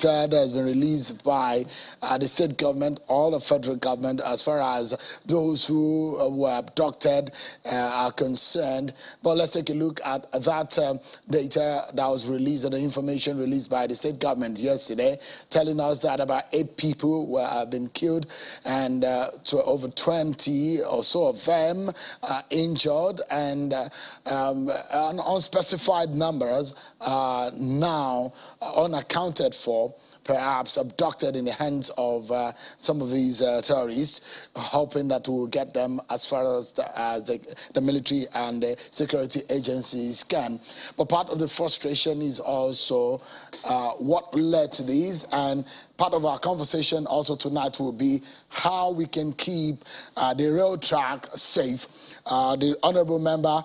That has been released by the state government, all the federal government, as far as those who were abducted are concerned. But let's take a look at that data that was released and the information released by the state government yesterday, telling us that about 8 people have been killed and to over 20 or so of them injured, and unspecified numbers are now unaccounted for, perhaps abducted in the hands of some of these terrorists, hoping that we'll get them as far as the military and the security agencies can. But part of the frustration is also what led to these, and part of our conversation also tonight will be how we can keep the rail track safe. The honorable member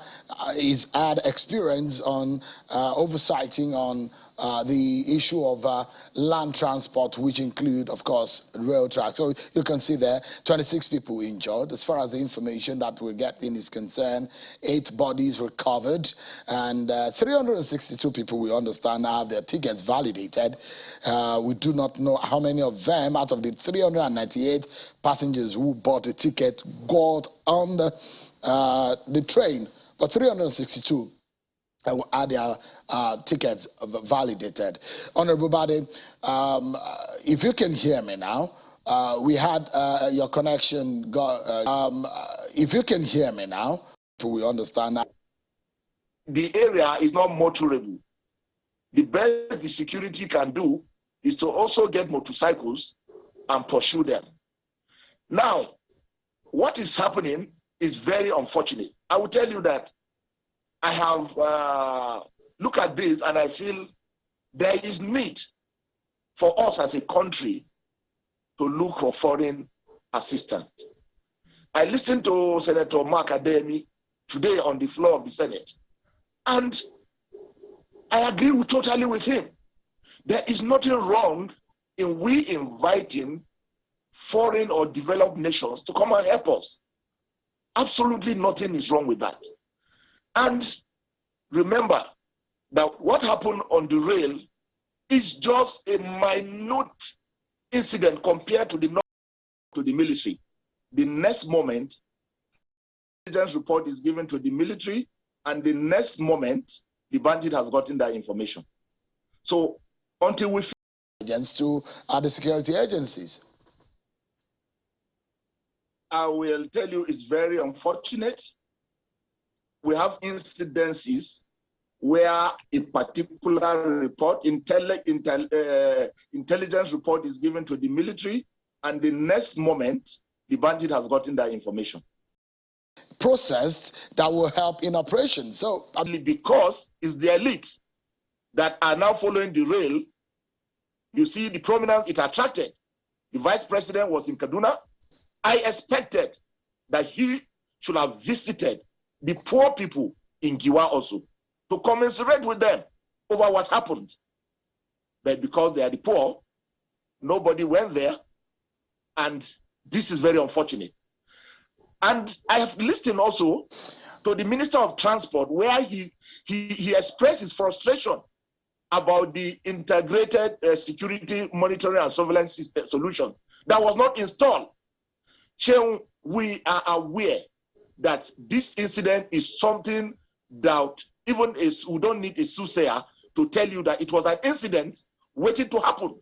is had experience on oversighting on the issue of land transport, which include, of course, rail track. So you can see there, 26 people injured. As far as the information that we're getting is concerned, 8 bodies recovered, and 362 people, we understand, have their tickets validated. We do not know how many of them, out of the 398 passengers who bought a ticket, got on the train, but 362 had their tickets validated. Honorable Bade, if you can hear me now, we had your connection if you can hear me now, we understand that. The area is not motorable. The best the security can do is to also get motorcycles and pursue them. Now, what is happening is very unfortunate. I will tell you that I have looked at this and I feel there is need for us as a country to look for foreign assistance. I listened to Senator Mark Ademi today on the floor of the Senate, and I agree totally with him. There is nothing wrong in we inviting foreign or developed nations to come and help us. Absolutely nothing is wrong with that. And remember that what happened on the rail is just a minute incident compared to the military. The next moment, intelligence report is given to the military, and the next moment, the bandit has gotten that information. So until we to the security agencies, I will tell you, it's very unfortunate. We have incidences where a particular report, intelligence report is given to the military, and the next moment, the bandit has gotten that information. Process that will help in operations. So, because it's the elite that are now following the rail, you see the prominence it attracted. The vice president was in Kaduna. I expected that he should have visited the poor people in Giwa also to commiserate with them over what happened. But because they are the poor, nobody went there, and this is very unfortunate. And I have listened also to the Minister of Transport, where he expressed his frustration about the integrated security monitoring and surveillance system solution that was not installed. So we are aware that this incident is something that even we don't need a soothsayer to tell you that it was an incident waiting to happen.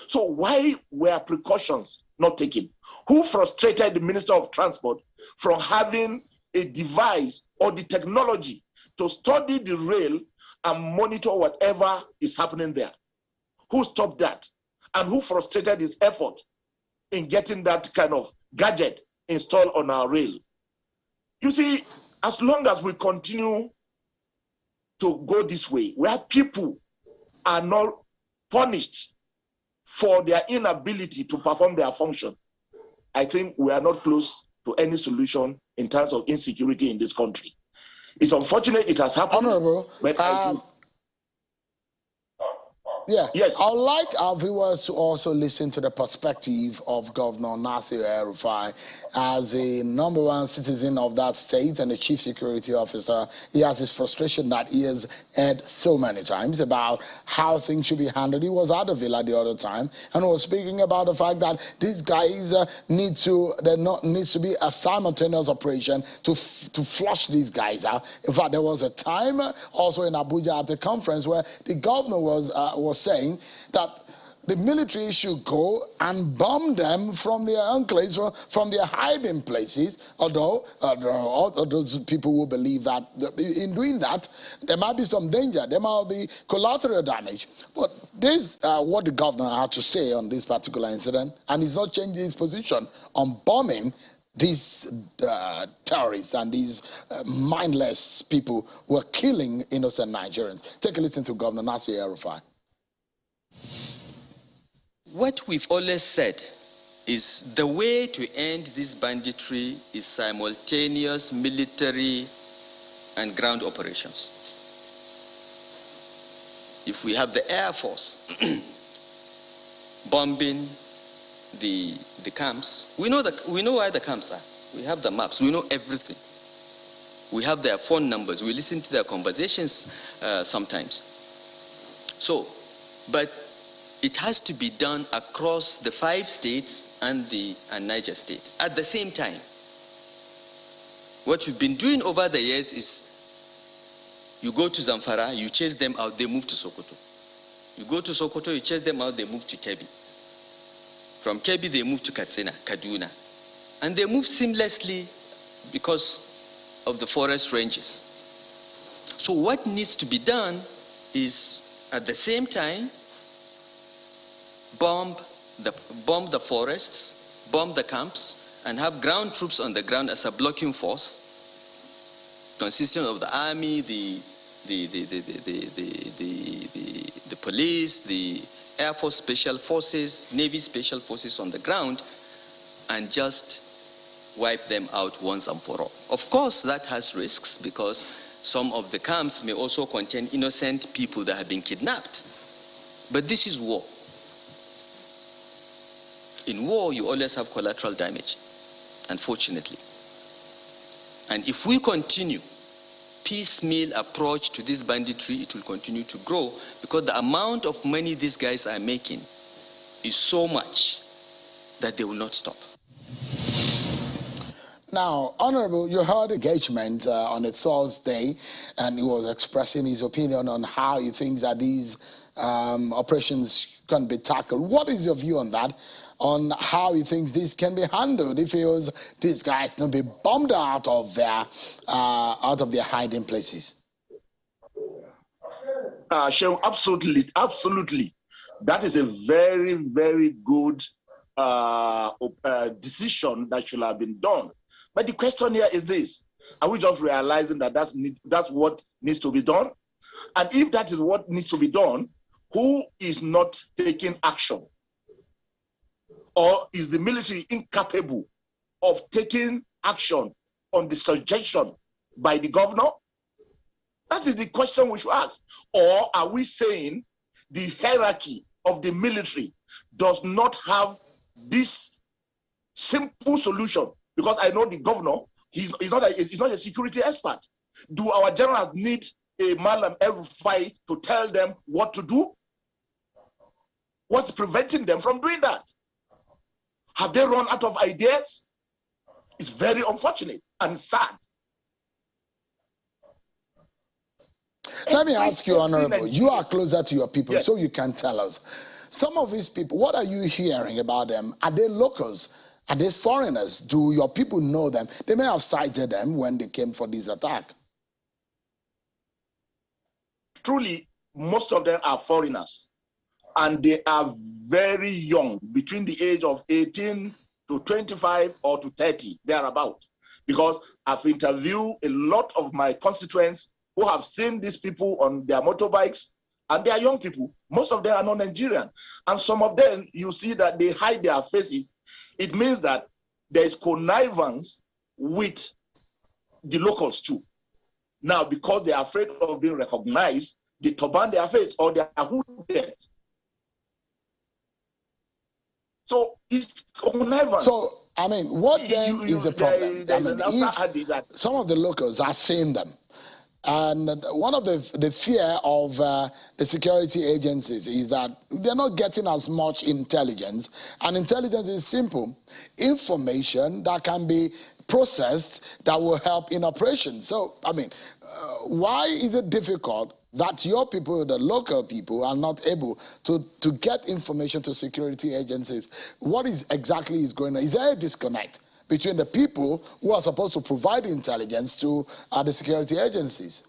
So why were precautions not taken? Who frustrated the Minister of Transport from having a device or the technology to study the rail and monitor whatever is happening there? Who stopped that? And who frustrated his effort in getting that kind of gadget installed on our rail? You see, as long as we continue to go this way, where people are not punished for their inability to perform their function, I think we are not close to any solution in terms of insecurity in this country. It's unfortunate it has happened. Honorable, but Yeah, Yes. I'd like our viewers to also listen to the perspective of Governor Nasir El-Rufai as a #1 citizen of that state and the chief security officer. He has his frustration that he has heard so many times about how things should be handled. He was at the villa the other time and was speaking about the fact that these guys needs to be a simultaneous operation to flush these guys out. In fact, there was a time also in Abuja at the conference where the governor was saying that the military should go and bomb them from their enclaves, from their hiding places, although those people will believe that in doing that, there might be some danger, there might be collateral damage. But this is what the governor had to say on this particular incident, and he's not changing his position on bombing these terrorists and these mindless people who are killing innocent Nigerians. Take a listen to Governor Nasir El-Rufai. What we've always said is the way to end this banditry is simultaneous military and ground operations. If we have the Air Force bombing the camps, we know where the camps are. We have the maps. We know everything. We have their phone numbers. We listen to their conversations sometimes. So, but it has to be done across the 5 states and Niger State at the same time. What we've been doing over the years is you go to Zamfara, you chase them out, they move to Sokoto. You go to Sokoto, you chase them out, they move to Kebbi. From Kebbi, they move to Katsina, Kaduna. And they move seamlessly because of the forest ranges. So what needs to be done is, at the same time, bomb the forests, bomb the camps, and have ground troops on the ground as a blocking force, consisting of the army, the police, the Air Force Special Forces, Navy Special Forces on the ground, and just wipe them out once and for all. Of course, that has risks because some of the camps may also contain innocent people that have been kidnapped. But this is war. In war, you always have collateral damage, unfortunately. And if we continue piecemeal approach to this banditry, it will continue to grow because the amount of money these guys are making is so much that they will not stop. Now, Honorable, you heard engagement on a Thursday, and he was expressing his opinion on how he thinks that these operations can be tackled. What is your view on that? On how he thinks this can be handled? He feels these guys can be bombed out of their hiding places. Shehu, absolutely. That is a very, very good decision that should have been done. But the question here is this: are we just realizing that that's what needs to be done? And if that is what needs to be done, who is not taking action? Or is the military incapable of taking action on the suggestion by the governor? That is the question we should ask. Or are we saying the hierarchy of the military does not have this simple solution? Because I know the governor, he's not a security expert. Do our generals need a Malam El-Rufai to tell them what to do? What's preventing them from doing that? Have they run out of ideas? It's very unfortunate and sad. Let me ask you, Honorable, you are closer to your people, yes, so you can tell us. Some of these people, what are you hearing about them? Are they locals? Are they foreigners? Do your people know them? They may have cited them when they came for this attack. Truly, most of them are foreigners. And they are very young, between the age of 18 to 25 or to 30, thereabout. Because I've interviewed a lot of my constituents who have seen these people on their motorbikes, and they are young people. Most of them are not Nigerian. And some of them, you see that they hide their faces. It means that there is connivance with the locals too. Now, because they are afraid of being recognized, they turban their face or they are hooded. So it's connivance. So, I mean, what then is the problem? There's that some of the locals are seeing them. And one of the fear of the security agencies is that they're not getting as much intelligence. And intelligence is simple. Information that can be processed that will help in operations. So, I mean, why is it difficult that your people, the local people, are not able to get information to security agencies? What is exactly is going on? Is there a disconnect between the people who are supposed to provide intelligence to the security agencies?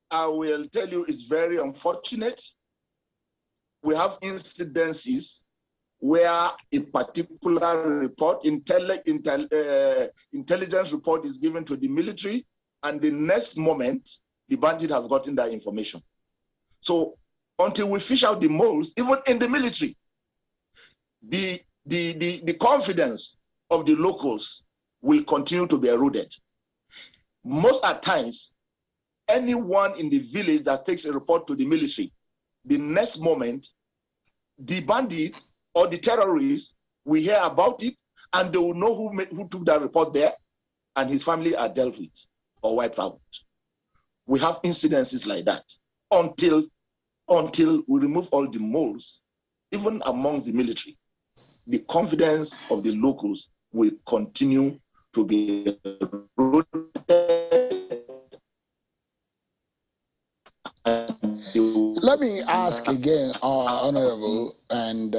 I will tell you, it's very unfortunate. We have incidences where a particular report, intelligence report is given to the military, and the next moment, the bandit has gotten that information. So until we fish out the moles, even in the military, the confidence of the locals will continue to be eroded. Most at times, anyone in the village that takes a report to the military, the next moment, the bandit or the terrorists will hear about it, and they will know who took that report there, and his family are dealt with or wiped out. We have incidences like that until we remove all the moles, even amongst the military. The confidence of the locals will continue to be eroded. Let me ask again, Honorable, and